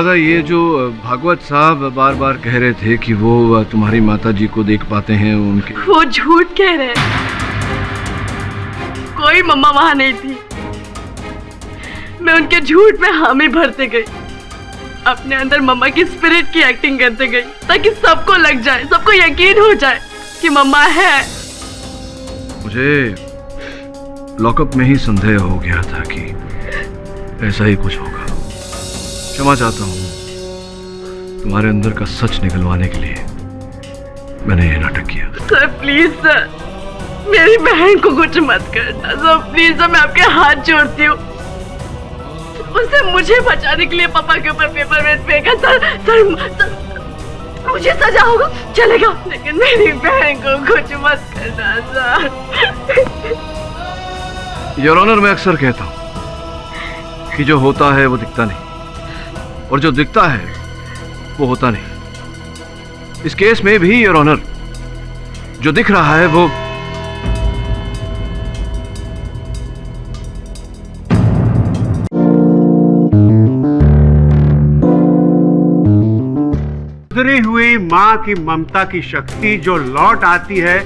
अनुराधा, ये जो भागवत साहब बार बार कह रहे थे कि वो तुम्हारी माता जी को देख पाते हैं, उनके वो झूठ कह रहे हैं। कोई मम्मा वहां नहीं थी। मैं उनके झूठ में हामी भरते गई, अपने अंदर मम्मा की स्पिरिट की एक्टिंग करते गई, ताकि सबको लग जाए, सबको यकीन हो जाए कि मम्मा है। मुझे लॉकअप में ही संदेह हो गया था कि ऐसा ही कुछ होगा। क्षमा चाहता हूँ, तुम्हारे अंदर का सच निकलवाने के लिए मैंने ये नाटक किया। सर प्लीज सर, मेरी बहन को कुछ मत करना सर, प्लीज सर, मैं आपके हाथ जोड़ती हूँ। उसने मुझे बचाने के लिए पापा के ऊपर पेपर वेट फेंका सर, मुझे सजा होगा चलेगा, लेकिन मेरी बहन को कुछ मत करना सर। योर ऑनर, मैं अक्सर कहता हूँ कि जो होता है वो दिखता नहीं, और जो दिखता है वो होता नहीं। इस केस में भी योर ऑनर, जो दिख रहा है वो गुजरी हुई माँ की ममता की शक्ति जो लौट आती है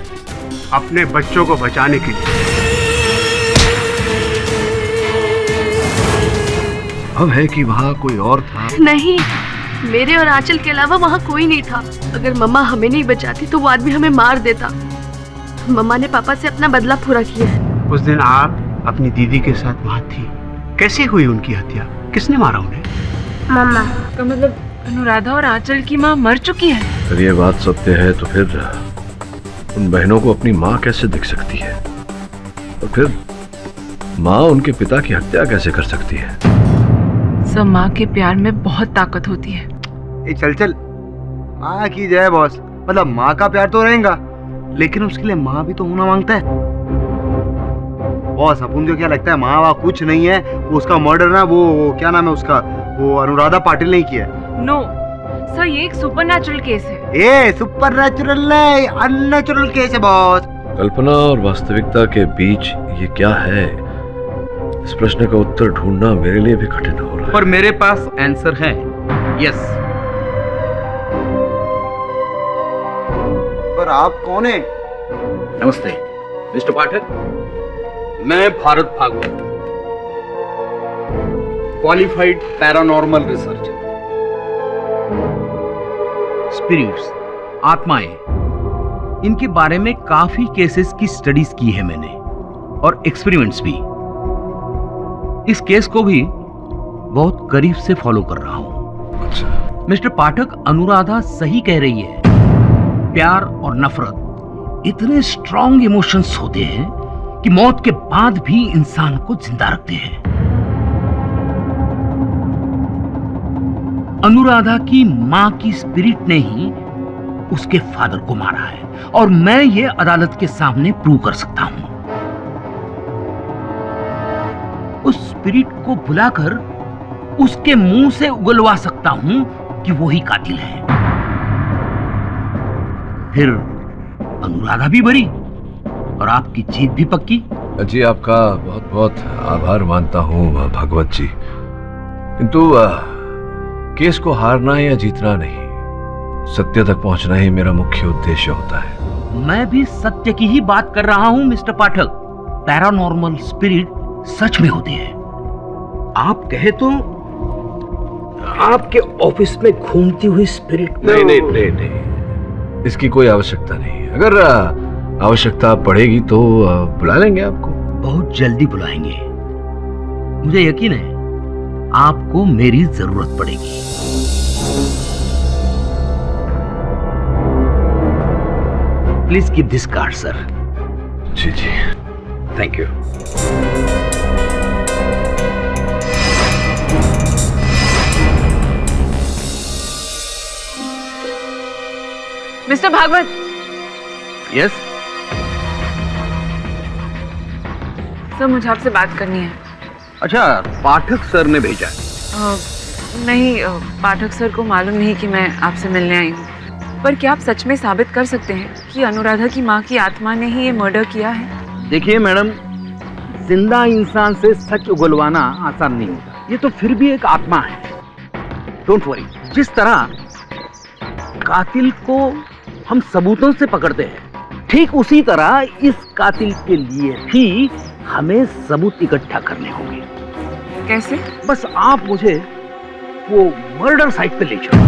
अपने बच्चों को बचाने के लिए। अब है कि वहाँ कोई और था। नहीं, मेरे और आंचल के अलावा वहाँ कोई नहीं था। अगर मम्मा हमें नहीं बचाती तो वो आदमी हमें मार देता। मम्मा ने पापा से अपना बदला पूरा किया है। उस दिन आप अपनी दीदी के साथ वहाँ थी, कैसे हुई उनकी हत्या? किसने मारा उन्हें? मम्मा। तो मतलब अनुराधा और आंचल की माँ मर चुकी है? अगर ये बात सत्य है तो फिर उन बहनों को अपनी माँ कैसे दिख सकती है, और फिर माँ उनके पिता की हत्या कैसे कर सकती है? सब माँ के प्यार में बहुत ताकत होती है। ए चल माँ की जय बॉस। मतलब माँ का प्यार तो रहेगा, लेकिन उसके लिए माँ भी तो होना मांगता है। बॉस अपन को क्या लगता है माँ वहाँ कुछ नहीं है, वो उसका मर्डर ना वो क्या नाम है उसका, वो अनुराधा पाटिल ने किया है। नो सर, ये एक सुपरनैचुरल केस है। ये सुपरनैचुरल नहीं, अननेचुरल केस है बॉस। कल्पना और वास्तविकता के बीच ये क्या है, इस प्रश्न का उत्तर ढूंढना मेरे लिए भी कठिन हो रहा है। पर मेरे पास आंसर है। यस। पर आप कौन है? नमस्ते मिस्टर पाठक, मैं Bharat Bhagwat, qualified paranormal researcher. Spirits, आत्माएं, इनके बारे में काफी केसेस की स्टडीज की है मैंने, और एक्सपेरिमेंट्स भी। इस केस को भी बहुत करीब से फॉलो कर रहा हूं। अच्छा। मिस्टर पाठक, अनुराधा सही कह रही है। प्यार और नफरत इतने स्ट्रॉन्ग इमोशंस होते हैं कि मौत के बाद भी इंसान को जिंदा रखते हैं। अनुराधा की मां की स्पिरिट ने ही उसके फादर को मारा है, और मैं ये अदालत के सामने प्रूव कर सकता हूं। उस स्पिरिट को बुलाकर उसके मुंह से उगलवा सकता हूं कि वो ही कातिल है। फिर अनुराधा भी बरी और आपकी जीत भी पक्की। जी, आपका बहुत बहुत आभार मानता हूँ भागवत जी, किंतु केस को हारना या जीतना नहीं, सत्य तक पहुंचना ही मेरा मुख्य उद्देश्य होता है। मैं भी सत्य की ही बात कर रहा हूं मिस्टर पाठक। पैरानॉर्मल स्पिरिट सच में होते हैं। आप कहे तो आपके ऑफिस में घूमती हुई स्पिरिट। नहीं, इसकी कोई आवश्यकता नहीं। अगर आवश्यकता पड़ेगी तो बुला लेंगे आपको। बहुत जल्दी बुलाएंगे। मुझे यकीन है आपको मेरी जरूरत पड़ेगी। Please keep this card sir. जी जी, thank you. Mister Bhagwat. Yes sir, मुझे आपसे बात करनी है। अच्छा, पाठक सर ने भेजा है। नहीं, पाठक सर को मालूम नहीं कि मैं आपसे मिलने आई हूँ, पर क्या आप सच में साबित कर सकते हैं कि अनुराधा की माँ की आत्मा ने ही ये मर्डर किया है? देखिए मैडम, जिंदा इंसान से सच उगलवाना आसान नहीं होता। ये तो फिर भी एक आत्मा है। Don't worry. जिस तरह कातिल को हम सबूतों से पकड़ते हैं, ठीक उसी तरह इस कातिल के लिए भी हमें सबूत इकट्ठा करने होंगे। कैसे? बस आप मुझे वो मर्डर साइट पे ले चलो।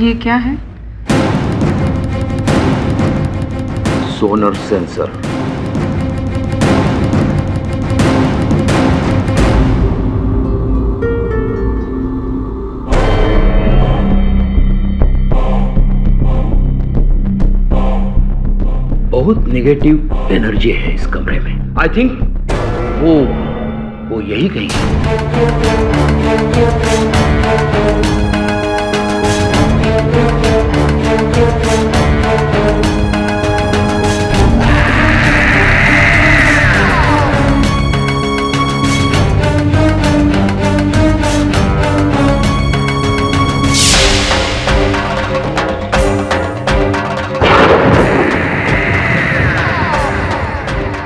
ये क्या है? सोनर सेंसर। बहुत नेगेटिव एनर्जी है इस कमरे में। आई थिंक वो यही कहीं है।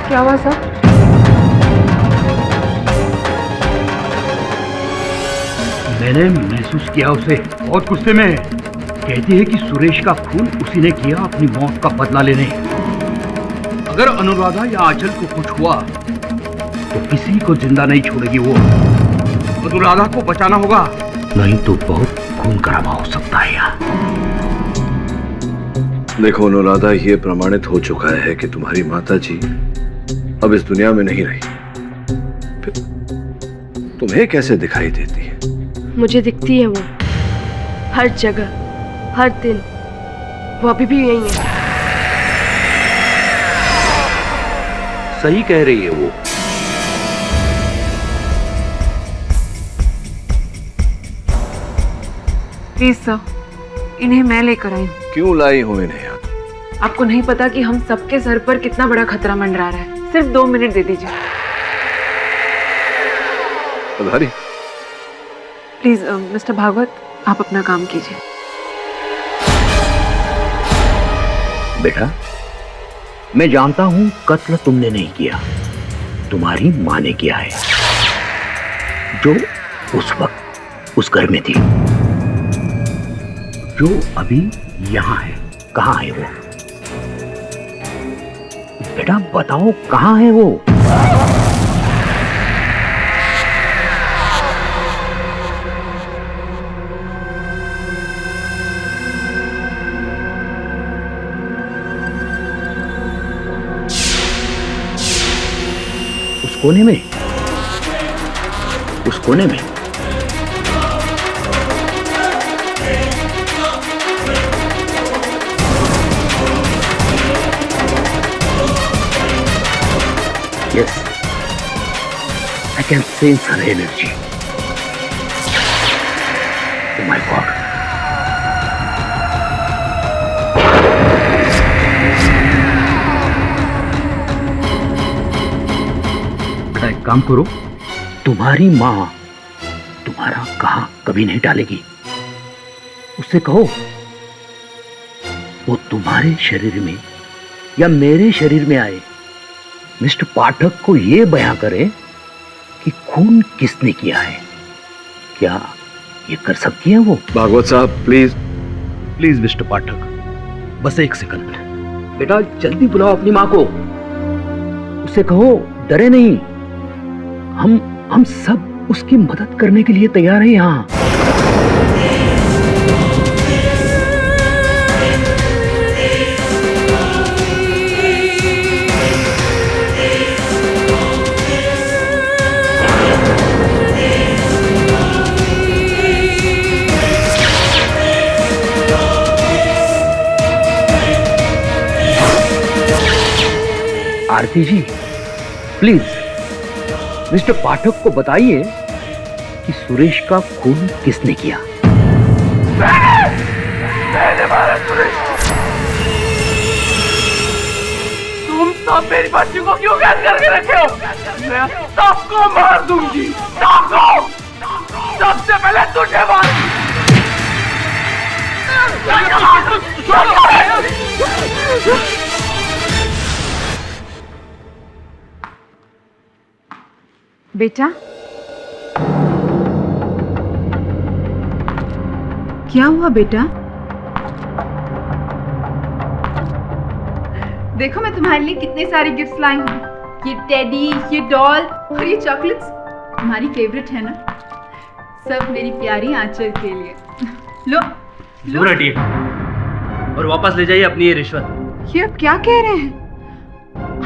क्या हुआ सर? मैंने महसूस किया उसे बहुत गुस्से में। कहती है कि सुरेश का खून उसी ने किया अपनी मौत का बदला लेने। अगर अनुराधा या आंचल को कुछ हुआ तो किसी को जिंदा नहीं छोड़ेगी वो। अनुराधा को बचाना होगा, नहीं तो बहुत खून खराबा हो सकता है यार। देखो अनुराधा, ये प्रमाणित हो चुका है कि तुम्हारी माता जी अब इस दुनिया में नहीं रही। फिर तुम्हें कैसे दिखाई देती है? मुझे दिखती है वो, हर जगह, हर दिन। वो अभी भी यही है। सही कह रही है वो। प्लीज सर, इन्हें मैं लेकर आई हूँ। क्यों लाई हो इन्हें यहाँ? आपको नहीं पता कि हम सबके सर पर कितना बड़ा खतरा मंडरा रहा है। सिर्फ 2 मिनट दे दीजिए पधारी। प्लीज मिस्टर भागवत, आप अपना काम कीजिए। बेटा, मैं जानता हूं कत्ल तुमने नहीं किया, तुम्हारी मां ने किया है, जो उस वक्त उस घर में थी, जो अभी यहां है। कहां है वो? बेटा बताओ, कहां है वो? उस कोने में, उस कोने में। Yes, I can sense her energy. Oh my God. बेटा एक काम करो, तुम्हारी माँ तुम्हारा कहा कभी नहीं टालेगी। उससे कहो वो तुम्हारे शरीर में या मेरे शरीर में आए, मिस्टर पाठक को ये बयां करे कि खून किसने किया है। क्या ये कर सकती है वो? भागवत साहब प्लीज। प्लीज मिस्टर पाठक, बस 1 सेकंड। बेटा जल्दी बुलाओ अपनी माँ को। उसे कहो डरे नहीं, हम सब उसकी मदद करने के लिए तैयार हैं यहाँ। आरती जी प्लीज मिस्टर पाठक को बताइए कि सुरेश का खून किसने किया। तुम तो आप मेरी बच्ची को क्यों कैद करके रखे हो? मैं सबको मार दूंगी, सबको। सबसे पहले तुझे मार। बेटा, क्या हुआ बेटा? देखो मैं तुम्हारे लिए कितने सारे गिफ्ट्स लाई हूँ। ये टेडी, ये डॉल और ये चॉकलेट्स तुम्हारी फेवरेट है ना। सब मेरी प्यारी आंचल के लिए। लो दूर हटिए और वापस ले जाइए अपनी ये रिश्वत। ये अब क्या कह रहे हैं?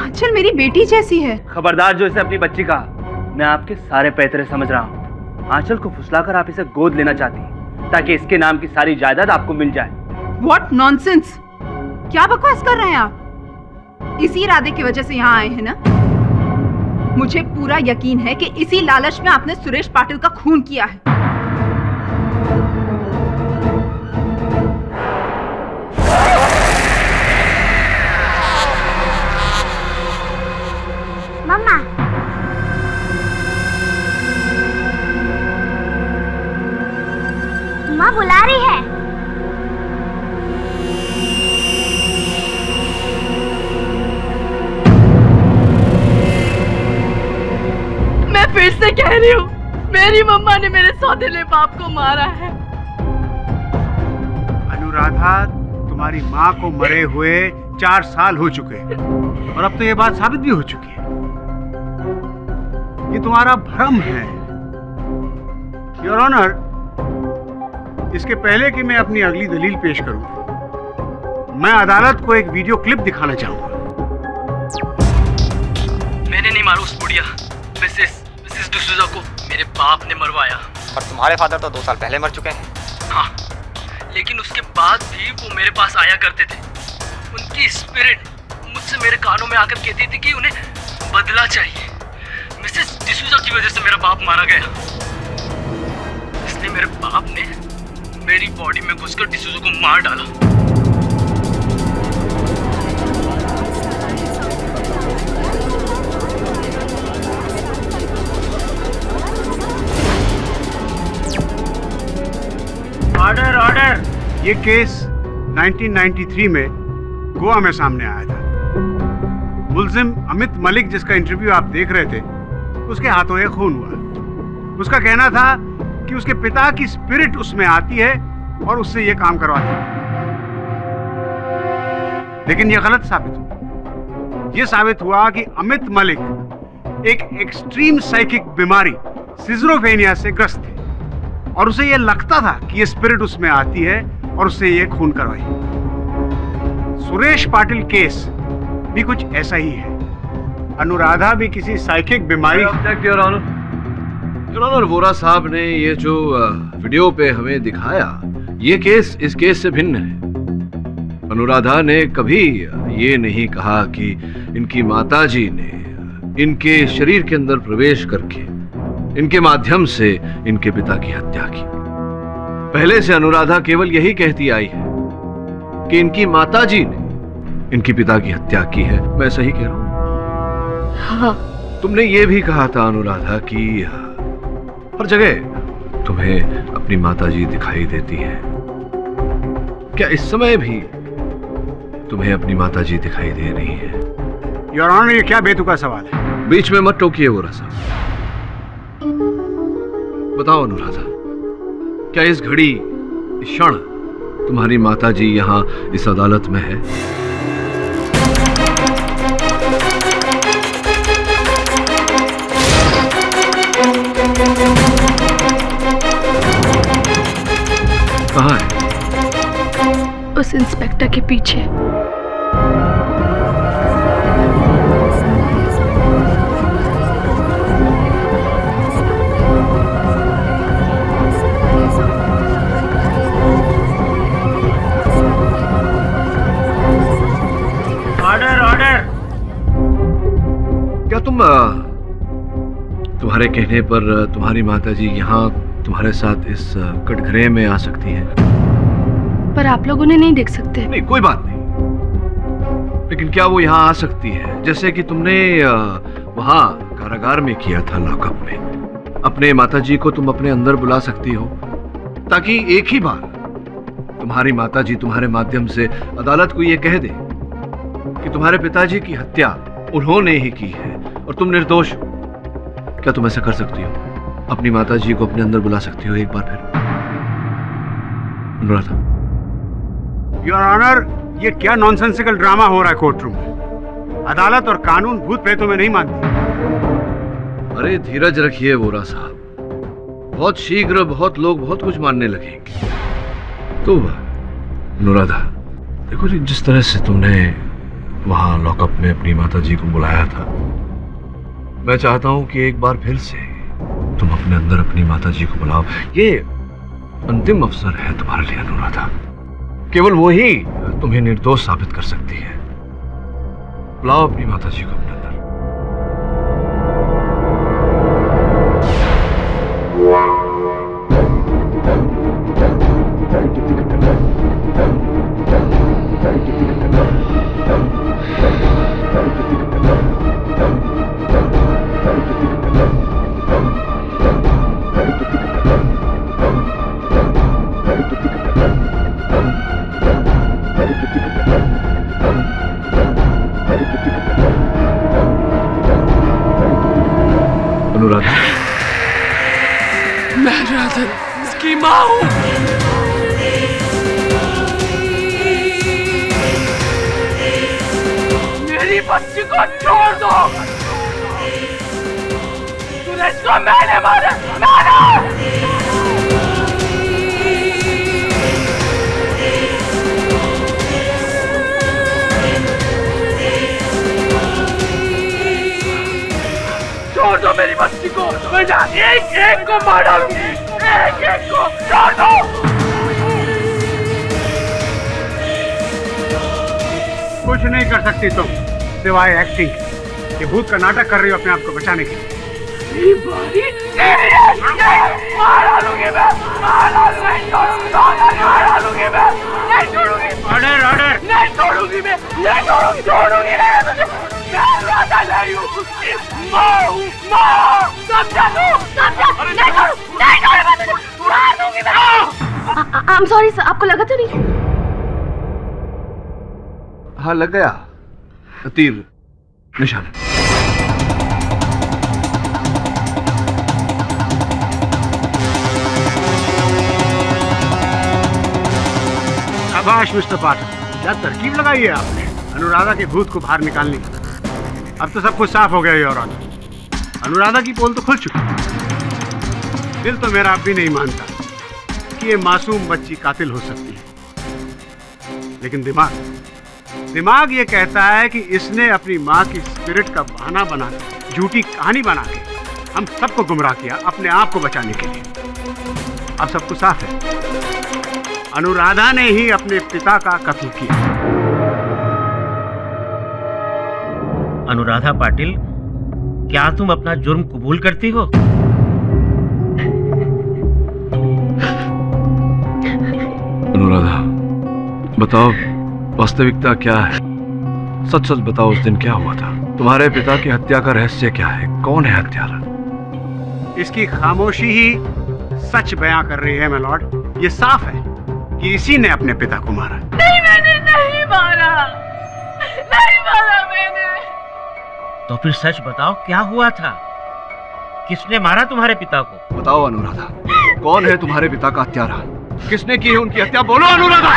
आंचल मेरी बेटी जैसी है। खबरदार जो इसे अपनी बच्ची कहा। मैं आपके सारे पैतरे समझ रहा हूँ। आंचल को फुसलाकर आप इसे गोद लेना चाहती हैं ताकि इसके नाम की सारी जायदाद आपको मिल जाए। What nonsense! क्या बकवास कर रहे हैं आप? इसी इरादे की वजह से यहाँ आए हैं ना? मुझे पूरा यकीन है कि इसी लालच में आपने सुरेश पाटिल का खून किया है। मम्मा, माँ बुला रही है। मैं फिर से कह रही हूँ, मेरी मम्मा ने मेरे सौतेले बाप को मारा है। अनुराधा, तुम्हारी माँ को मरे हुए 4 साल हो चुके हैं और अब तो ये बात साबित भी हो चुकी है। ये तुम्हारा भ्रम है। योर ऑनर, इसके पहले कि मैं अपनी अगली दलील पेश करूं, मैं अदालत को एक वीडियो क्लिप दिखाना चाहूंगा। मैंने नहीं मारा उस बुढ़िया मिसेस डिसूजा को, मेरे बाप ने मरवाया। पर तुम्हारे फादर तो 2 साल पहले मर चुके हैं। हाँ, लेकिन उसके बाद भी वो मेरे पास आया करते थे। उनकी स्पिरिट मुझसे मेरे कानों में आकर कहती थी कि उन्हें बदला चाहिए। मिसेस डिसूजा की वजह से मेरा बाप मारा गया, इसलिए मेरे बाप ने मेरी बॉडी में घुसकर डिसूजा को मार डाला। Order, order. ये केस 1993 में गोवा में सामने आया था। मुल्जिम अमित मलिक, जिसका इंटरव्यू आप देख रहे थे, उसके हाथों ये खून हुआ। उसका कहना था कि उसके पिता की स्पिरिट उसमें आती है और उससे ये काम करवाती है, लेकिन ये गलत साबित हुआ। ये साबित हुआ कि अमित मलिक एक एक्सट्रीम साइकिक बीमारी सिजरोफेनिया से ग्रस्त थे और उसे ये लगता था कि ये स्पिरिट उसमें आती है और उससे ये खून करवाई। सुरेश पाटिल केस भी कुछ ऐसा ही है। अनुराधा भी किसी साइकिक बीमारी। योर ऑनर, वोरा साहब ने ये जो वीडियो पे हमें दिखाया, ये केस इस केस से भिन्न है। अनुराधा ने कभी ये नहीं कहा कि इनकी माताजी ने इनके शरीर के अंदर प्रवेश करके इनके माध्यम से इनके पिता की हत्या की। पहले से अनुराधा केवल यही कहती आई है कि इनकी माताजी ने इनकी पिता की हत्या की है। मैं सही कह रहा हूं? हाँ। तुमने ये भी कहा था अनुराधा कि हर जगह तुम्हें अपनी माताजी दिखाई देती हैं। क्या इस समय भी तुम्हें अपनी माताजी दिखाई दे रही है? योर ऑनर, ये क्या बेतुका सवाल है? बीच में मत टोकिए वोरा साहब। बताओ अनुराधा, क्या इस घड़ी, इस क्षण तुम्हारी माताजी यहाँ इस अदालत में है? कहाँ है? उस इंस्पेक्टर के पीछे। Order, order. क्या तुम्हारे कहने पर तुम्हारी माताजी यहाँ तुम्हारे साथ इस कटघरे में आ सकती हैं? पर आप लोग उन्हें नहीं देख सकते। नहीं, कोई बात नहीं। लेकिन क्या वो यहाँ आ सकती है जैसे कि तुमने वहाँ कारागार में किया था, लॉकअप में? अपने माताजी को तुम अपने अंदर बुला सकती हो ताकि एक ही बार तुम्हारी माताजी तुम्हारे माध्यम से अदालत को ये कह दे कि तुम्हारे पिताजी की हत्या उन्होंने ही की है और तुम निर्दोष हो। क्या तुम ऐसा कर सकती हो? अपनी माताजी को अपने अंदर बुला सकती हो एक बार फिर? अनुराधा। योर ऑनर, ये क्या नॉनसेंसिकल ड्रामा हो रहा है कोर्ट रूम में? अदालत और कानून भूत प्रेतों में नहीं मानती। अरे धीरज रखिए वोरा साहब, बहुत शीघ्र बहुत लोग बहुत कुछ मानने लगेंगे। तो अनुराधा, देखो जी, जिस तरह से तुमने वहां लॉकअप में अपनी माताजी को बुलाया था, मैं चाहता हूं कि एक बार फिर से तुम अपने अंदर अपनी माताजी को बुलाओ। ये अंतिम अवसर है तुम्हारे लिए अनुराधा। केवल वो ही तुम्हें निर्दोष साबित कर सकती है। बुलाओ अपनी माताजी को अपने अंदर। अनुराधा, मैं राधा इसकी माँ हूँ। मेरी बच्ची को छोड़ दो। सुरेश को मैंने मारा। छोड़ दो मेरी बच्ची को, मैं एक एक को मार डालूंगी, एक एक को छोड़ दो। कुछ नहीं कर सकती तुम सिवाय एक्टिंग। ये भूत का नाटक कर रही हो अपने आप को बचाने के लिए। मेरी बारी तेरी है। मार डालूंगी मैं, मार डालूंगी, मार डालूंगी मैं, नहीं छोड़ूंगी। Order, order. नहीं छोड़ूंगी मैं, नहीं छोड़ूंगी, छोड़ूंगी नहीं। मैं राधा नहीं हूँ, माँ हूँ, माँ। समझा तू? समझा? नहीं छोड़ू, नहीं छोड़ू, मार दूंगी मैं। आई एम सॉरी सर, आपको लगा तो नहीं? हाँ, लग गया तीर निशान। शाबाश मिस्टर पाठक, क्या तरकीब लगाई है आपने अनुराधा के भूत को बाहर निकालने की। अब तो सब कुछ साफ हो गया योर ऑनर। अनुराधा की पोल तो खुल चुकी है। दिल तो मेरा अब भी नहीं मानता कि ये मासूम बच्ची कातिल हो सकती है, लेकिन दिमाग ये कहता है कि इसने अपनी माँ की स्पिरिट का बहाना बना के, झूठी कहानी बना के हम सबको गुमराह किया अपने आप को बचाने के लिए। अब सब कुछ साफ है, अनुराधा ने ही अपने पिता का कत्ल किया। अनुराधा पाटिल, क्या तुम अपना जुर्म कबूल करती हो? अनुराधा, बताओ वास्तविकता क्या है? सच सच बताओ, उस दिन क्या हुआ था? तुम्हारे पिता की हत्या का रहस्य क्या है? कौन है हत्यारा? इसकी खामोशी ही सच बयां कर रही है माय लॉर्ड। ये साफ है कि इसी ने अपने पिता को मारा। नहीं, मैंने नहीं मारा, नहीं मारा मैंने। तो फिर सच बताओ, क्या हुआ था? किसने मारा तुम्हारे पिता को? बताओ अनुराधा, कौन है तुम्हारे पिता का हत्यारा? किसने की है उनकी हत्या? बोलो अनुराधा।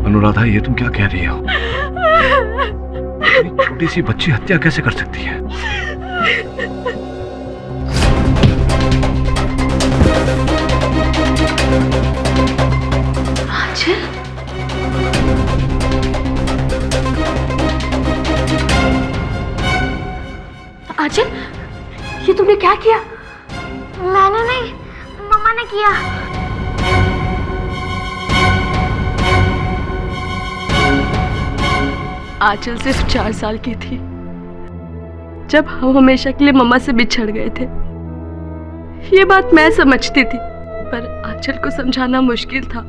अनुराधा, ये तुम क्या कह रही हो? छोटी सी बच्ची हत्या कैसे कर सकती है? आंचल, ये तुमने क्या किया? मैंने नहीं, मम्मा ने किया। आंचल सिर्फ 4 साल की थी जब हम हमेशा के लिए मम्मा से बिछड़ गए थे। ये बात मैं समझती थी, पर आंचल को समझाना मुश्किल था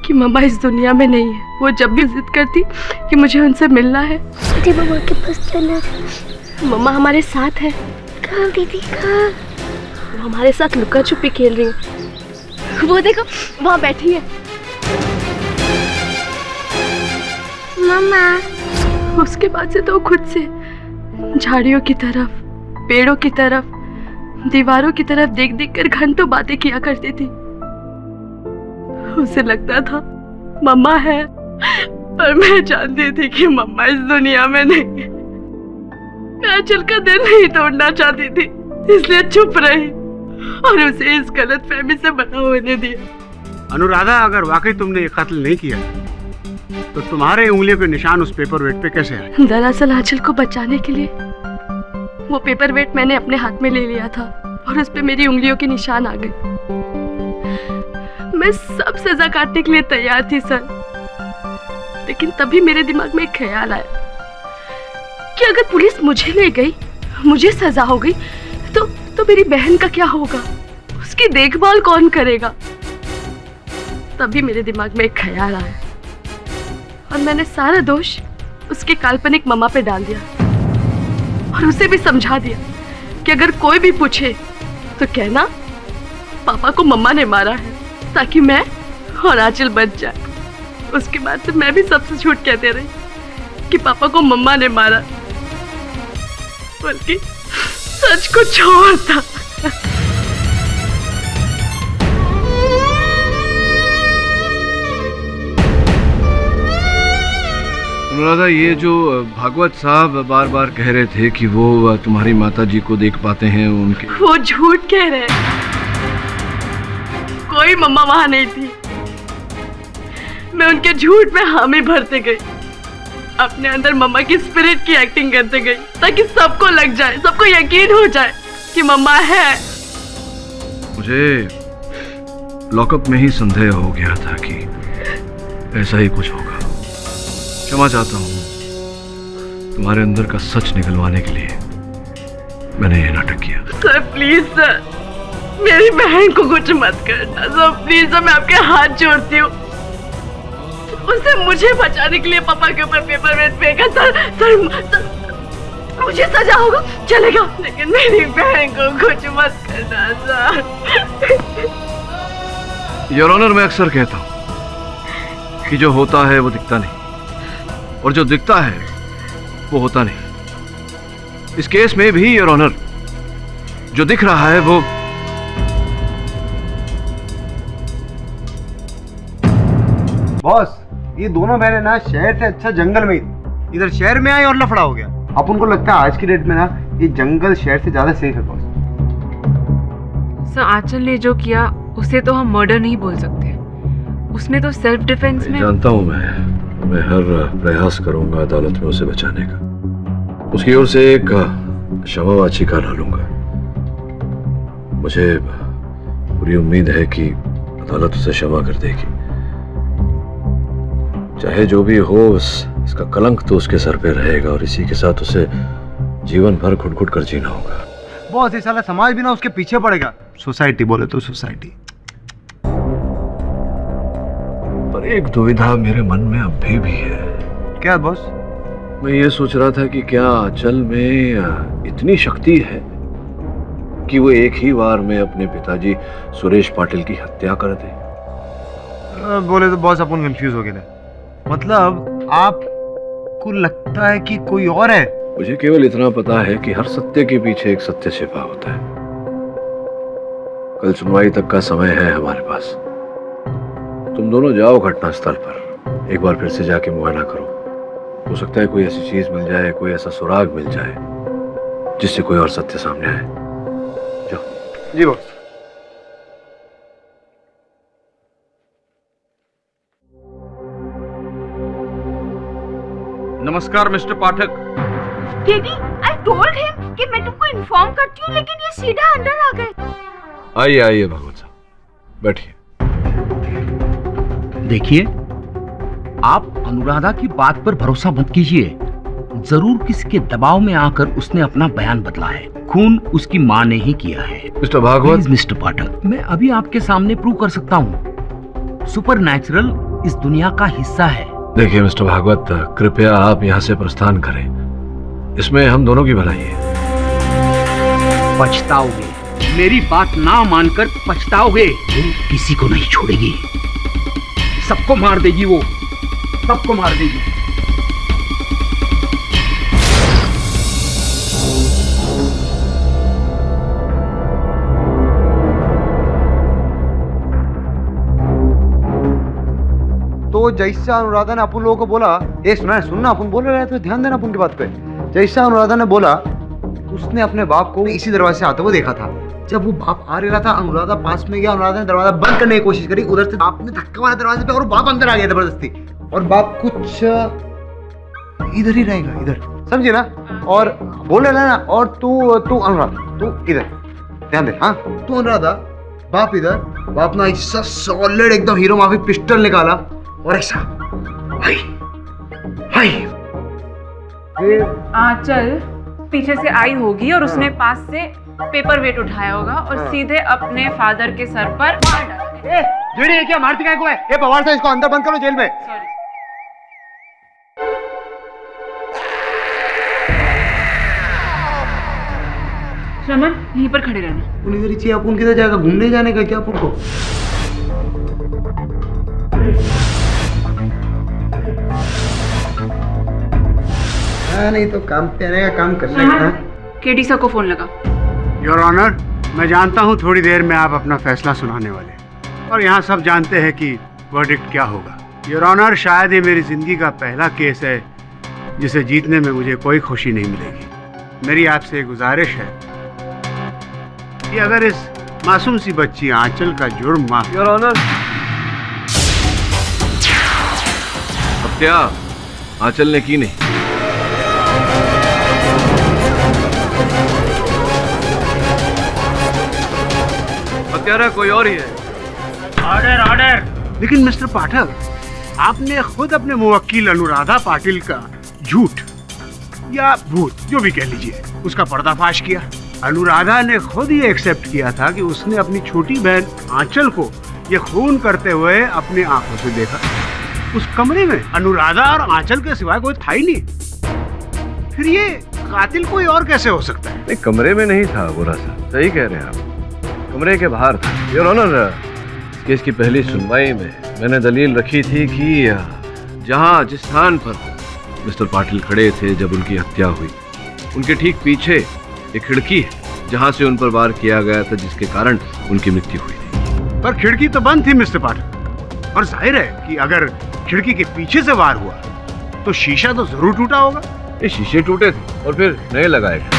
कि मम्मा इस दुनिया में नहीं है। वो जब भी जिद करती कि मुझे उनसे मिलना है, दीदी मम्मा के पास चलो। मम्मा हमारे साथ है। कहाँ दीदी कहाँ? वो हमारे साथ लुका छुपी खेल रही है। वो देखो वहाँ बैठी है मम्मा। उसके बाद से तो खुद से झाड़ियों की तरफ, पेड़ों की तरफ, दीवारों की तरफ देख देख कर घंटों बातें किया करती थी। उसे लगता था मम्मा है, पर मैं जानती थी कि मम्मा इस दुनिया में नहीं है। मैं आंचल का दिल नहीं तोड़ना चाहती थी, इसलिए चुप रही और उसे इस गलतफहमी से बना होने दिया। अनुराधा, अगर वाकई तुमने ये कत्ल नहीं किया तो तुम्हारे उंगलियों के निशान उस पेपर वेट पे कैसे आए? दरअसल आंचल को बचाने के लिए वो पेपर वेट मैंने अपने हाथ में ले लिया था और उस पे मेरी उंगलियों के निशान आ गए। मैं सब सजा काटने के लिए तैयार थी सर, लेकिन तभी मेरे दिमाग में एक ख्याल आया कि अगर पुलिस मुझे ले गई, मुझे सजा हो गई, तो मेरी बहन का क्या होगा? उसकी देखभाल कौन करेगा? तभी मेरे दिमाग में एक ख्याल आया और मैंने सारा दोष उसके काल्पनिक मम्मा पे डाल दिया और उसे भी समझा दिया कि अगर कोई भी पूछे तो कहना पापा को मम्मा ने मारा है, ताकि मैं और आंचल बच जाए। उसके बाद से मैं भी सबसे झूठ कहते रही कि पापा को मम्मा ने मारा, बल्कि सच कुछ और था। अनुराधा, ये जो भागवत साहब बार बार कह रहे थे कि वो तुम्हारी माता जी को देख पाते हैं, उनके वो झूठ कह रहे हैं। कोई मम्मा वहां नहीं थी। मैं उनके झूठ में हामी भरते गई, अपने अंदर मम्मा की स्पिरिट की एक्टिंग करते गई, ताकि सबको लग जाए, सबको यकीन हो जाए कि मम्मा है। मुझे लॉकअप में ही संदेह हो गया था कि ऐसा ही कुछ होगा। क्षमा चाहता हूँ, तुम्हारे अंदर का सच निकलवाने के लिए मैंने ये नाटक किया। सर प्लीज सर, मेरी बहन को कुछ मत करना सर, प्लीज सर, मैं आपके हाथ जोड़ती हूँ। उसने मुझे बचाने के लिए पापा के ऊपर पेपर वेट फेंका सर, मुझे सजा होगा चलेगा, लेकिन मेरी बहन को कुछ मत करना सर। योर ऑनर, मैं अक्सर कहता हूँ कि जो होता है वो दिखता नहीं, और जो दिखता है वो होता नहीं। इस केस में भी योर ऑनर, जो दिख रहा है वो बॉस, ये दोनों बहनें ना शहर से अच्छा जंगल में ही थी, इधर शहर में आई और लफड़ा हो गया। अब उनको लगता है आज की डेट में ना ये जंगल शहर से ज्यादा सेफ है बॉस। सर, आंचल ने जो किया उसे तो हम मर्डर नहीं बोल सकते, उसने तो सेल्फ डिफेंस में। जानता हूं मैं हर प्रयास करूंगा अदालत में उसे बचाने का। उसकी ओर से एक क्षमा याचिका डालूंगा। मुझे पूरी उम्मीद है कि अदालत उसे क्षमा कर देगी। चाहे जो भी हो, इसका कलंक तो उसके सर पे रहेगा और इसी के साथ उसे जीवन भर घुट-घुट कर जीना होगा। बॉस, ये साला समाज भी ना उसके पीछे पड़ेगा। सोसाइटी बोले तो सोसाइटी। पर एक दुविधा मेरे मन में अब भी है। क्या बॉस? मैं ये सोच रहा था कि क्या आंचल में इतनी शक्ति है कि वो एक ही बार में अपने पिताजी सुरेश पाटिल की हत्या कर दे। बोले तो बॉस अपन कंफ्यूज हो गए। मतलब आपको लगता है कि कोई और है? मुझे केवल इतना पता है कि हर सत्य के पीछे एक सत्य छिपा होता है। कल सुनवाई तक का समय है हमारे पास। तुम दोनों जाओ घटनास्थल पर, एक बार फिर से जाके मुआयना करो। हो सकता है कोई ऐसी चीज मिल जाए, कोई ऐसा सुराग मिल जाए जिससे कोई और सत्य सामने आए। जाओ। जी बॉस। नमस्कार mister Pathak. Daddy, I told him कि मैं तुमको इन्फॉर्म करती हूँ, लेकिन ये सीधा अंदर आ गए। आइए आइए भागवत साहब, बैठिए। देखिए, आप अनुराधा की बात पर भरोसा मत कीजिए। जरूर किसी के दबाव में आकर उसने अपना बयान बदला है। खून उसकी माँ ने ही किया है। Mister Bhagavat, please mister Pathak, मैं अभी आपके सामने प्रूव कर सकता हूँ सुपरनैचुरल इस दुनिया का हिस्सा है। देखिए मिस्टर भागवत, कृपया आप यहाँ से प्रस्थान करें। इसमें हम दोनों की भलाई है। पछताओगे, मेरी बात ना मानकर पछताओगे। वो किसी को नहीं छोड़ेगी, सबको मार देगी, वो सबको मार देगी। तो जैसा अनुराधा ने अपन लोगों को बोला, ये सुनना, अपन बोल रहे थे, ध्यान देना अपन की बात पे। जैसा अनुराधा ने बोला, उसने अपने बाप को इसी दरवाजे से आते हुए देखा था। जब वो बाप आ रहा था, अनुराधा पास में गया, अनुराधा ने दरवाजा बंद करने की कोशिश करी, उधर से बाप ने धक्का मारा दरवाजे पे और बाप अंदर आ गया जबरदस्ती। और बाप कुछ इधर ही रहेगा, इधर, समझे ना? और बोल रहे ना, और तू अनुराधा, तू इधर ध्यान दे। हाँ, तू अनुराधा, बाप इधर। बाप ना ऐसा सॉलिड एकदम हीरो माफी पिस्टल निकाला और ऐसा हाय हाय। आंचल पीछे से आई होगी और उसने पास से पेपर वेट उठाया होगा और सीधे अपने फादर के सर पर मार डाला। जेडी ये क्या मारती काय को है? ये पवार से इसको अंदर बंद करो जेल में। सॉरी। श्रमन, यहीं पर खड़े रहना। उन इधर ही चाहिए, अपन किधर जाएगा? घूमने जाने का क्या अपन को? नहीं तो काम पे आने का काम करने का। केडी सर को फोन लगा। योर ऑनर, मैं जानता हूँ थोड़ी देर में आप अपना फैसला सुनाने वाले, और यहाँ सब जानते हैं कि वर्डिक्ट क्या होगा। योर ऑनर, शायद ये मेरी जिंदगी का पहला केस है जिसे जीतने में मुझे कोई खुशी नहीं मिलेगी। मेरी आपसे एक गुजारिश है कि अगर इस मासूम सी बच्ची आंचल का जुर्म माफ। योर ऑनर, हत्या आंचल ने की नहीं। हत्यारा कोई और ही है। Order order. लेकिन मिस्टर पाठक, आपने खुद अपने मुवक्किल अनुराधा पाटिल का झूठ या भूत, जो भी कह लीजिए, उसका पर्दाफाश किया। अनुराधा ने खुद ये एक्सेप्ट किया था कि उसने अपनी छोटी बहन आंचल को ये खून करते हुए अपनी आंखों से देखा। उस कमरे में अनुराधा और आंचल के सिवाय कोई था ही नहीं। फिर ये कातिल कोई और कैसे हो सकता है? नहीं, कमरे में नहीं था बुरा सा, सही कह रहे हैं आप, कमरे के बाहर था। योर ऑनर, केस की पहली सुनवाई में मैंने दलील रखी थी कि जहां जिस स्थान पर मिस्टर पाटिल खड़े थे जब उनकी हत्या हुई, उनके ठीक पीछे एक खिड़की है जहां से उन पर वार किया गया था, जिसके कारण उनकी मृत्यु हुई थी। पर खिड़की तो बंद थी मिस्टर पाटिल, और जाहिर है कि अगर खिड़की के पीछे से वार हुआ तो शीशा तो जरूर टूटा होगा। ये शीशे टूटे थे और फिर नए लगाए गए।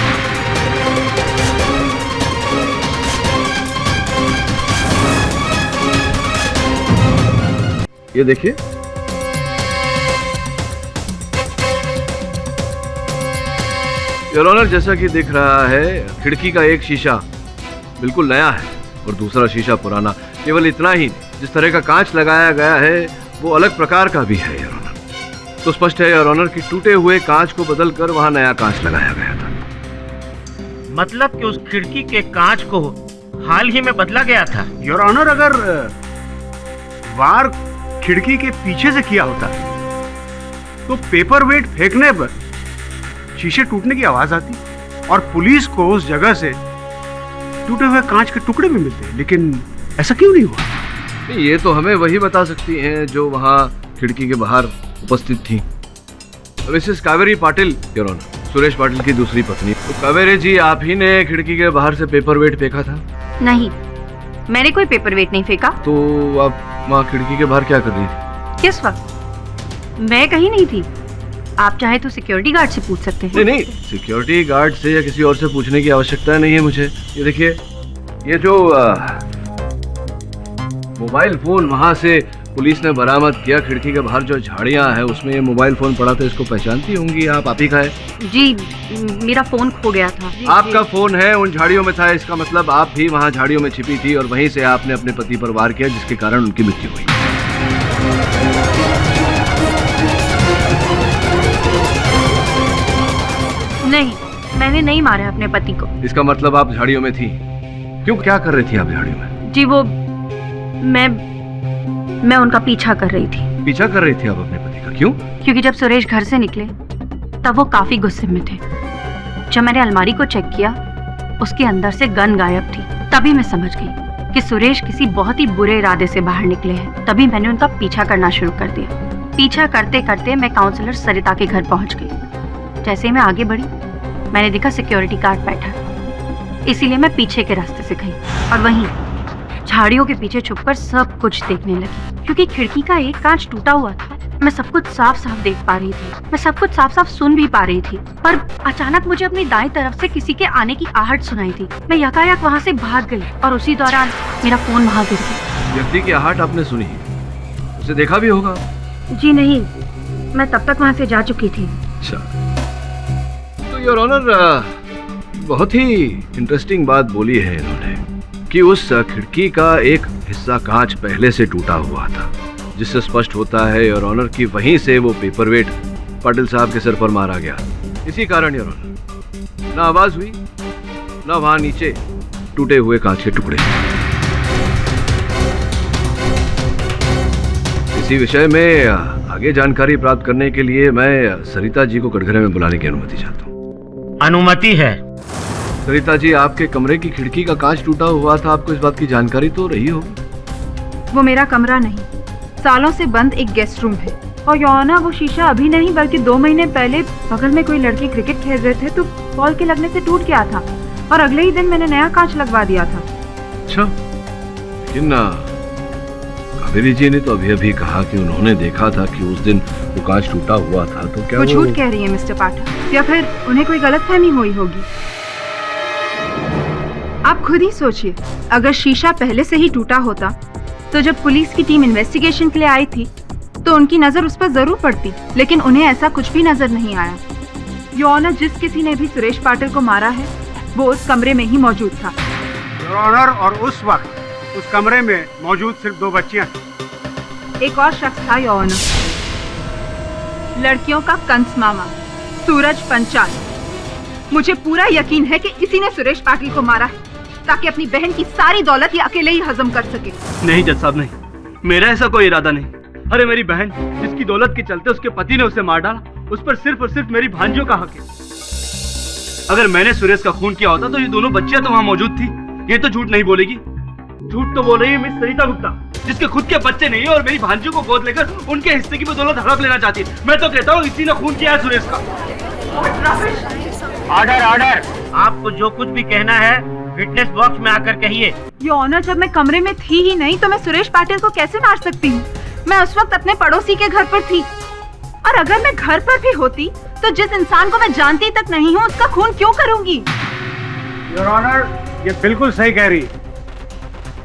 ये देखिए, योर ऑनर, जैसा कि दिख रहा है खिड़की का एक शीशा बिल्कुल नया है और दूसरा शीशा पुराना। केवल इतना ही, जिस तरह का कांच लगाया गया है वो अलग प्रकार का भी है। योर ऑनर, तो स्पष्ट है योर ऑनर कि टूटे हुए कांच को बदलकर वहां नया कांच लगाया गया था। मतलब कि उस खिड़की के कांच को हाल ही में बदला गया था। योर ऑनर, अगर वार खिड़की के पीछे से किया होता तो पेपर वेट फेंकने पर शीशे टूटने की आवाज आती और पुलिस को उस जगह से टूटे हुए कांच के टुकड़े भी मिलते, लेकिन ऐसा क्यों नहीं हुआ? ये तो हमें वही बता सकती हैं जो वहां खिड़की के बाहर उपस्थित थी। Mrs Kaveri Patil, your honour, Suresh Patil की दूसरी पत्नी। तो कावेरी जी, आप ही ने खिड़की के बाहर से पेपर वेट फेंका था? नहीं, मैंने कोई पेपर वेट नहीं फेंका। तो आप वहाँ खिड़की के बाहर क्या कर रही थी? किस वक्त? मैं कहीं नहीं थी। आप चाहे तो सिक्योरिटी गार्ड से पूछ सकते हैं। नहीं, सिक्योरिटी गार्ड से या किसी और से पूछने की आवश्यकता नहीं है मुझे। ये देखिए, ये जो मोबाइल फोन वहां से पुलिस ने बरामद किया, खिड़की के बाहर जो झाड़ियां हैं उसमें ये मोबाइल फोन पड़ा था, इसको पहचानती होंगी आप ही का है? जी, मेरा फोन खो गया था। आपका फोन है उन झाड़ियों में था, इसका मतलब आप भी वहां झाड़ियों में छिपी थी और वहीं से आपने अपने पति पर वार किया, जिसके कारण उनकी मृत्यु हुई। नहीं, मैंने नहीं मारा अपने पति को। इसका मतलब आप झाड़ियों में थी। क्यों, क्या कर रही थी आप झाड़ियों में? जी वो मैं उनका पीछा कर रही थी। पीछा कर रही थी आप अपने पति का? क्यों? क्योंकि जब सुरेश घर से निकले तब वो काफी गुस्से में थे। जब मैंने अलमारी को चेक किया, उसके अंदर से गन गायब थी। तभी मैं समझ गई कि सुरेश किसी बहुत ही बुरे इरादे से बाहर निकले हैं। तभी मैंने उनका पीछा करना शुरू कर दिया। पीछा करते करते मैं काउंसलर सरिता के घर पहुंच गई। जैसे ही मैं आगे बढ़ी, मैंने देखा सिक्योरिटी गार्ड बैठा। इसीलिए मैं पीछे के रास्ते से गई और वहीं झाड़ियों के पीछे छुपकर सब कुछ देखने लगी। क्योंकि खिड़की का एक कांच टूटा हुआ था, मैं सब कुछ साफ साफ देख पा रही थी। मैं सब कुछ साफ साफ सुन भी पा रही थी। पर अचानक मुझे अपनी दाईं तरफ से किसी के आने की आहट सुनाई थी। मैं यकायक वहाँ से भाग गई और उसी दौरान मेरा फोन वहाँ गिर गया। व्यक्ति की आहट आपने सुनी, उसे देखा भी होगा? जी नहीं, मैं तब तक वहाँ से जा चुकी थी। अच्छा, तो योर ऑनर बहुत ही इंटरेस्टिंग बात बोली है इन्होंने कि उस खिड़की का एक हिस्सा कांच पहले से टूटा हुआ था, जिससे स्पष्ट होता है योर ऑनर कि वहीं से वो पेपरवेट पाटिल साहब के सर पर मारा गया। इसी कारण योर ऑनर ना आवाज हुई, ना वहां नीचे टूटे हुए कांच के टुकड़े। इसी विषय में आगे जानकारी प्राप्त करने के लिए मैं सरिता जी को कटघरे में बुलाने की अनुमति चाहता हूँ। अनुमति है। सरिता जी, आपके कमरे की खिड़की का कांच टूटा हुआ था, आपको इस बात की जानकारी तो रही होगी? वो मेरा कमरा नहीं, सालों से बंद एक गेस्ट रूम है। और यौना वो शीशा अभी नहीं बल्कि 2 महीने पहले बगल में कोई लड़के क्रिकेट खेल रहे थे तो बॉल के लगने से टूट गया था और अगले ही दिन मैंने नया कांच लगवा दिया था। अच्छा, लेकिन कावेरी जी ने तो अभी अभी कहा कि उन्होंने देखा था कि उस दिन वो कांच टूटा हुआ था, तो क्या वो झूठ कह रही है मिस्टर पाठक, या फिर उन्हें कोई गलतफहमी हुई होगी। आप खुद ही सोचिए, अगर शीशा पहले से ही टूटा होता तो जब पुलिस की टीम इन्वेस्टिगेशन के लिए आई थी तो उनकी नजर उस पर जरूर पड़ती, लेकिन उन्हें ऐसा कुछ भी नजर नहीं आया। योना, जिस किसी ने भी सुरेश पाटिल को मारा है वो उस कमरे में ही मौजूद था। योर ऑनर, और उस वक्त उस कमरे में मौजूद सिर्फ 2 बच्चियां थी। एक और शख्स था योना, लड़कियों का कंस मामा सूरज पंचाल। मुझे पूरा यकीन है कि इसी ने सुरेश पाटिल को मारा है ताकि अपनी बहन की सारी दौलत ये अकेले ही हजम कर सके। नहीं जज साहब, नहीं, मेरा ऐसा कोई इरादा नहीं। अरे मेरी बहन, जिसकी दौलत के चलते उसके पति ने उसे मार डाला, उस पर सिर्फ और सिर्फ मेरी भांजियों का हक है। अगर मैंने सुरेश का खून किया होता तो ये दोनों बच्चियां तो वहां मौजूद थी। ये तो झूठ नहीं बोलेगी। झूठ तो बोल रही है मिस सरिता गुप्ता, जिसके खुद के बच्चे नहीं है और मेरी भांजियों को गोद लेकर उनके हिस्से की बदौलत हड़प लेना चाहती है। मैं तो कहता हूँ इसी ने खून किया है सुरेश का। Order, order. आपको जो कुछ भी कहना है विटनेस बॉक्स में आकर कहिए। योना, जब मैं कमरे में थी ही नहीं तो मैं सुरेश पाटिल को कैसे मार सकती हूँ? मैं उस वक्त अपने पड़ोसी के घर पर थी, और अगर मैं घर पर भी होती तो जिस इंसान को मैं जानती तक नहीं हूँ उसका खून क्यों करूंगी? योर ऑनर, ये बिल्कुल सही कह रही।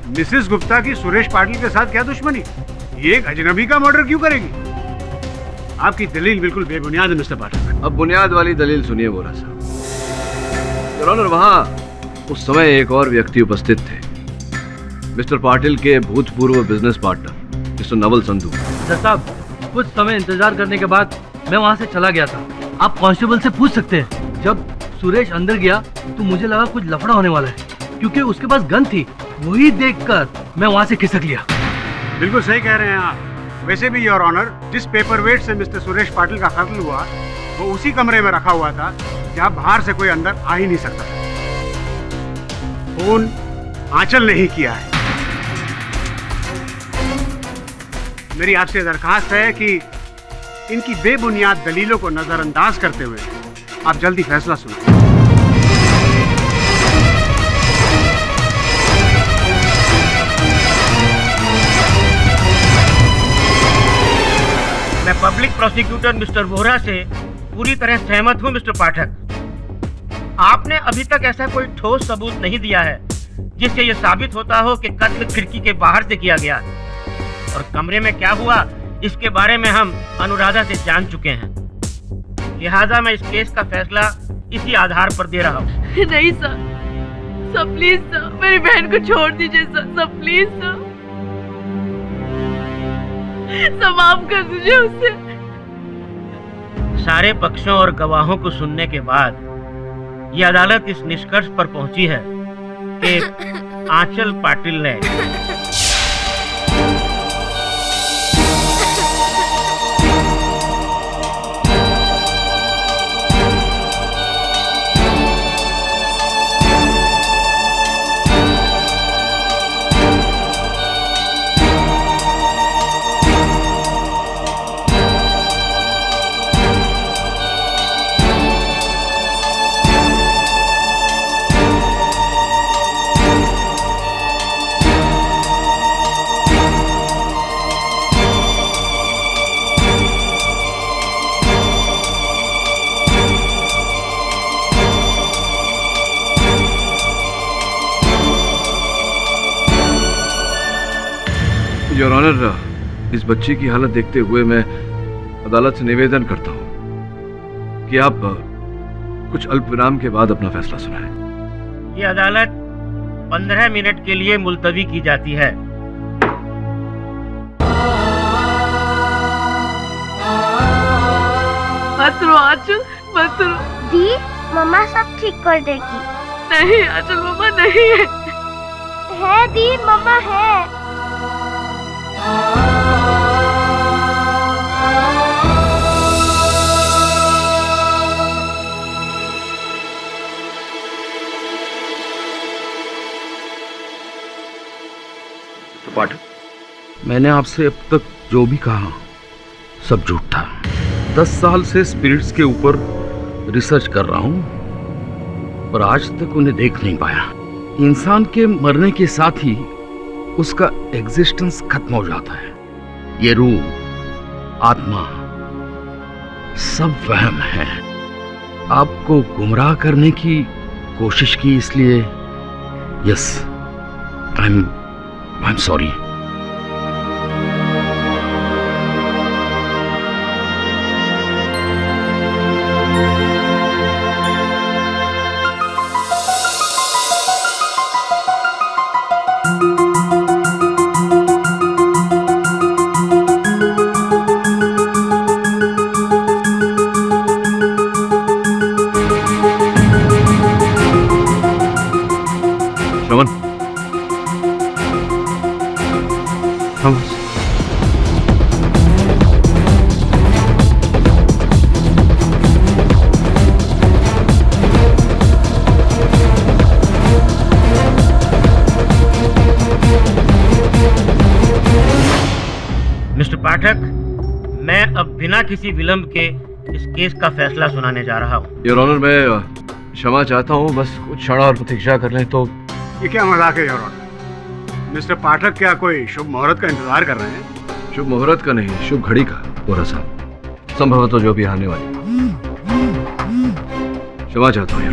मिसेस गुप्ता की सुरेश पाटिल के साथ क्या दुश्मनी? ये एक अजनबी का मर्डर क्यों करेगी? आपकी दलील बिल्कुल बेबुनियाद है मिस्टर पाठक। अब बुनियाद वाली दलील सुनिए बोरा साहब। योर ऑनर, वहाँ उस समय एक और व्यक्ति उपस्थित थे, मिस्टर पाटिल के भूतपूर्व business partner mister Naval Sandhu. जज साहब, कुछ समय इंतजार करने के बाद मैं वहाँ से चला गया था। आप कांस्टेबल से पूछ सकते हैं। जब सुरेश अंदर गया तो मुझे लगा कुछ लफड़ा होने वाला है, क्योंकि उसके पास गन थी। वही देखकर मैं वहाँ से खिसक लिया। बिल्कुल सही कह रहे हैं आप। वैसे भी योर ऑनर, जिस पेपरवेट से मिस्टर सुरेश पाटिल का कत्ल हुआ वो उसी कमरे में रखा हुआ था जहाँ बाहर से कोई अंदर आ ही नहीं सकता। खून आंचल ने ही किया है। मेरी आपसे दरखास्त है कि इनकी बेबुनियाद दलीलों को नजरअंदाज करते हुए आप जल्दी फैसला सुनाएं। मैं पब्लिक प्रोसिक्यूटर मिस्टर वोहरा से पूरी तरह सहमत हूँ मिस्टर पाठक। आपने अभी तक ऐसा कोई ठोस सबूत नहीं दिया है जिससे यह साबित होता हो कि कत्ल खिड़की के बाहर से किया गया, और कमरे में क्या हुआ इसके बारे में हम अनुराधा से जान चुके हैं। लिहाजा मैं इस केस का फैसला इसी आधार पर दे रहा हूँ। नहीं सर, सर प्लीज सर, मेरी बहन को छोड़ दीजिए sir, sir please sir, sir माफ कर दीजिए उसे। सारे पक्षों और गवाहों को सुनने के बाद ये अदालत इस निष्कर्ष पर पहुंची है कि आंचल पाटिल ने योर ऑनर, इस बच्ची की हालत देखते हुए मैं अदालत से निवेदन करता हूं कि आप कुछ अल्प विराम के बाद अपना फैसला सुनाएं। ये अदालत 15 मिनट के लिए मुलतवी की जाती है। मत रो आंचल, मत रो। दी, मम्मा सब ठीक कर देगी। नहीं आंचल, मम्मा नहीं है। है दी, मम्मा है। पाठक, मैंने आपसे अब तक जो भी कहा सब झूठ था। 10 साल से स्पिरिट्स के ऊपर रिसर्च कर रहा हूं, पर आज तक उन्हें देख नहीं पाया। इंसान के मरने के साथ ही उसका एग्जिस्टेंस खत्म हो जाता है। ये रूह, आत्मा सब वहम है। आपको गुमराह करने की कोशिश की, इसलिए yes, I am sorry. Mister Pathak, मैं अब बिना किसी विलंब के इस केस का फैसला सुनाने जा रहा हूँ। योर ऑनर, मैं क्षमा चाहता हूँ, बस कुछ क्षण और प्रतीक्षा कर लें तो। ये क्या मजाक है योर ऑनर? मिस्टर पाठक क्या कोई शुभ मुहूर्त का इंतजार कर रहे हैं? शुभ मुहूर्त का नहीं, शुभ घड़ी का। पूरा साहब, संभवतः जो भी आने वाली। क्षमा चाहता हूँ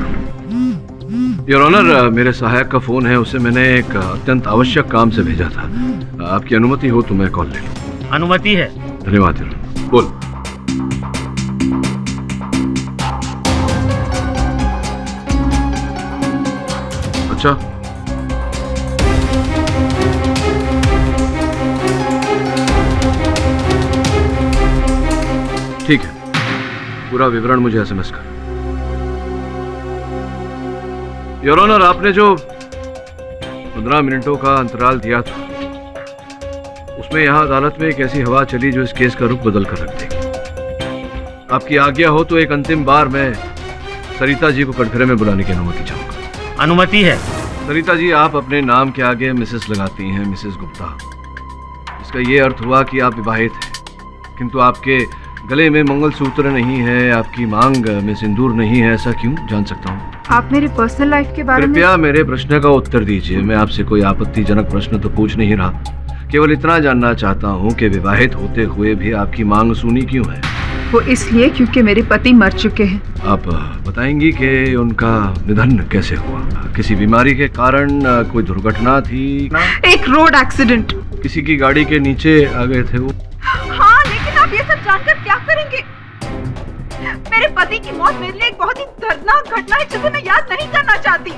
योर ऑनर, मेरे सहायक का फोन है, उसे मैंने एक अत्यंत आवश्यक काम से भेजा था। आपकी अनुमति हो तो मैं कॉल ले लूँ? अनुमति है। धन्यवाद योर ऑनर। बोल। अच्छा, ठीक है, पूरा विवरण मुझे एसएमएस कर। योर ऑनर, आपने जो 15 मिनटों का अंतराल दिया था, उसमें यहां अदालत में एक ऐसी हवा चली जो इस केस का रुख बदल कर रख देगी। आपकी आज्ञा हो तो एक अंतिम बार मैं सरिता जी को कटघरे में बुलाने की अनुमति चाहूंगा। अनुमति है। सरिता जी, आप अपने नाम के आगे मिसेस लगाती हैं, मिसेस गुप्ता। इसका ये अर्थ हुआ कि आप विवाहित हैं, किंतु आपके गले में मंगलसूत्र नहीं है, आपकी मांग में सिंदूर नहीं है। ऐसा क्यों, जान सकता हूँ? आप मेरे पर्सनल लाइफ के बारे में कृपया मेरे प्रश्न का उत्तर दीजिए। मैं आपसे कोई आपत्तिजनक प्रश्न तो पूछ नहीं रहा, केवल इतना जानना चाहता हूँ कि विवाहित होते हुए भी आपकी मांग सूनी क्यों है? वो इसलिए क्योंकि मेरे पति मर चुके हैं। आप बताएंगी कि उनका निधन कैसे हुआ? किसी बीमारी के कारण, कोई दुर्घटना थी? एक रोड एक्सीडेंट। किसी की गाड़ी के नीचे आ गए थे वो? हाँ, लेकिन आप ये सब जानकर क्या करेंगे? मेरे पति की मौत मेरे लिए एक बहुत ही दर्दनाक घटना है जिसे मैं याद नहीं करना चाहती।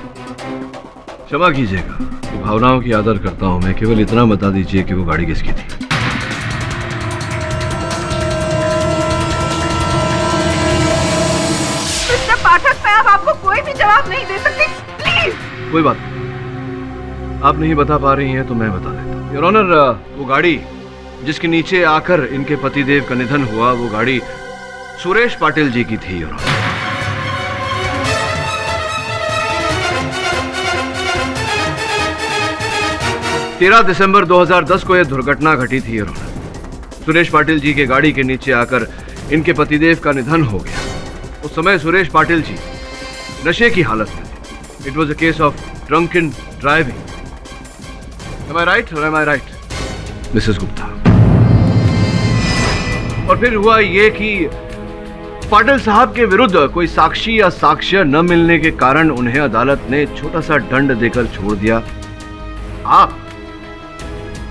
क्षमा कीजिएगा, भावनाओं की आदर करता हूँ मैं। केवल इतना बता दीजिए कि वो गाड़ी किसकी थी? मिस्टर पाठक, मैं अब आपको कोई भी जवाब जवाब नहीं दे सकती? प्लीज। कोई बात नहीं, आप नहीं बता पा रही हैं तो मैं बता देता हूँ। योर ऑनर, वो गाड़ी जिसके नीचे आकर इनके पतिदेव का निधन हुआ, वो गाड़ी सुरेश पाटिल जी की थी। योर ऑनर, तेरह दिसंबर 2010 को यह दुर्घटना घटी थी। योर ऑनर, सुरेश पाटिल जी के गाड़ी के नीचे आकर इनके पतिदेव का निधन हो गया। उस समय सुरेश पाटिल जी नशे की हालत में थे। It was a case of drunken driving. Am I right or am I right, Mrs Gupta? और फिर हुआ ये कि पाटिल साहब के विरुद्ध कोई साक्षी या साक्ष्य न मिलने के कारण उन्हें अदालत ने छोटा सा दंड देकर छोड़ दिया। आप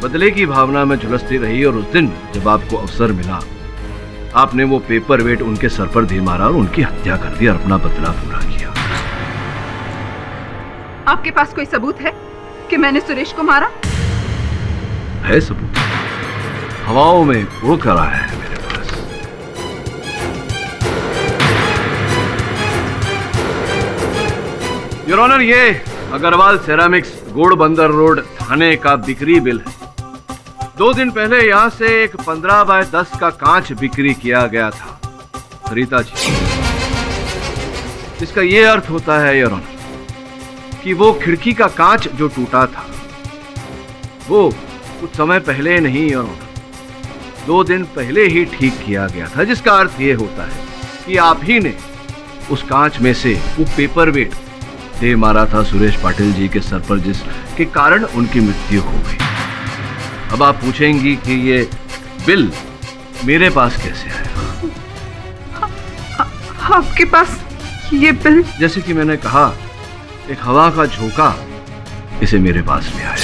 बदले की भावना में झुलसती रही और उस दिन जब आपको अवसर मिला, आपने वो पेपर वेट उनके सर पर दे मारा और उनकी हत्या कर दी और अपना बदला पूरा किया। आपके पास कोई सबूत है कि मैंने सुरेश को मारा? है सबूत, हवाओं में उड़ कर आया है मेरे पास। योर ऑनर, ये अग्रवाल सेरामिक्स गोड़बंदर रोड थाने का बिक्री बिल है। 2 दिन पहले यहां से एक 15 बाय 10 का कांच बिक्री किया गया था सरिता जी। इसका यह अर्थ होता है योर ऑनर कि वो खिड़की का कांच जो टूटा था वो कुछ समय पहले नहीं योर ऑनर, 2 दिन पहले ही ठीक किया गया था, जिसका अर्थ ये होता है कि आप ही ने उस कांच में से वो पेपर वेट दे मारा था सुरेश पाटिल जी के सर पर, जिसके कारण उनकी मृत्यु हो गई। अब आप पूछेंगी कि ये बिल मेरे पास कैसे आया? आपके पास ये बिल? जैसे कि मैंने कहा, एक हवा का झोंका इसे मेरे पास ले आया।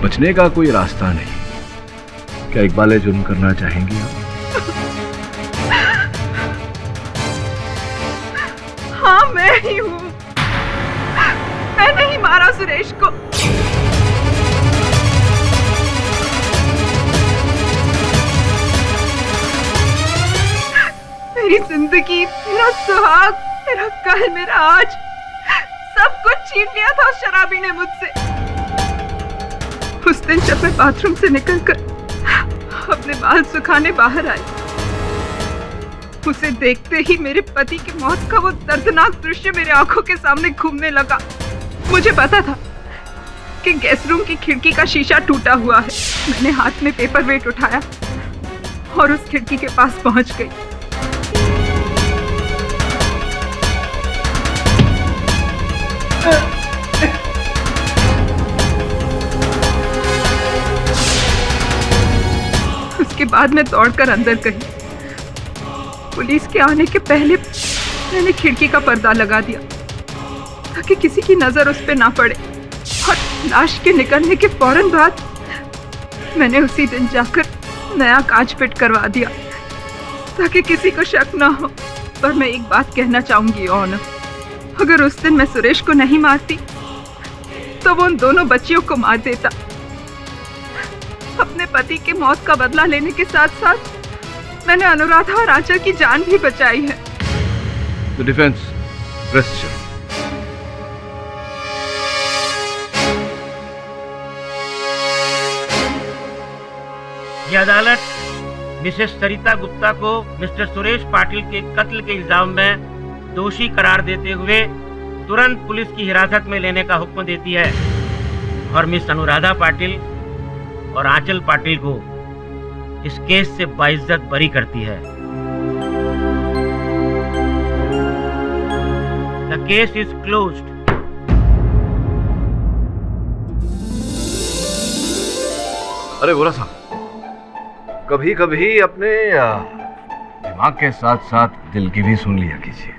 बचने का कोई रास्ता नहीं। क्या इकबाल जुर्म करना चाहेंगी आप? हाँ, मैं ही हूँ। मैंने ही मारा सुरेश को। मेरी जिंदगी, मेरा सुहाग, मेरा कल, मेरा आज, सब कुछ छीन लिया था उस शराबी ने मुझसे। उस दिन जब मैं बाथरूम से निकलकर अपने बाल सुखाने बाहर आई, उसे देखते ही मेरे पति की मौत का वो दर्दनाक दृश्य मेरे आंखों के सामने घूमने लगा। मुझे पता था कि गैस रूम की खिड़की का शीशा टूटा हुआ है। मैंने हाथ में पेपर वेट उठाया और उस खिड़की के पास पहुंच गई। उसके बाद मैं दौड़कर अंदर गई। पुलिस के आने के पहले मैंने खिड़की का पर्दा लगा दिया ताकि किसी की नजर उस पर ना पड़े, और लाश के निकलने के फौरन बाद मैंने उसी दिन जाकर नया कांच फिट करवा दिया ताकि किसी को शक ना हो। पर मैं एक बात कहना चाहूंगी ऑनर, अगर उस दिन मैं सुरेश को नहीं मारती तो वो उन दोनों बच्चियों को मार देता। अपने पति के मौत का बदला लेने के साथ साथ मैंने अनुराधा और आंचल की जान भी बचाई है। The defense, rest. ये अदालत मिसेस सरिता गुप्ता को मिस्टर सुरेश पाटिल के कत्ल के इल्जाम में दोषी करार देते हुए तुरंत पुलिस की हिरासत में लेने का हुक्म देती है और मिस अनुराधा पाटिल और आंचल पाटिल को इस केस से बाइज्जत बरी करती है। The case is closed. अरे बोला साहब, कभी कभी अपने दिमाग के साथ साथ दिल की भी सुन लिया कीजिए।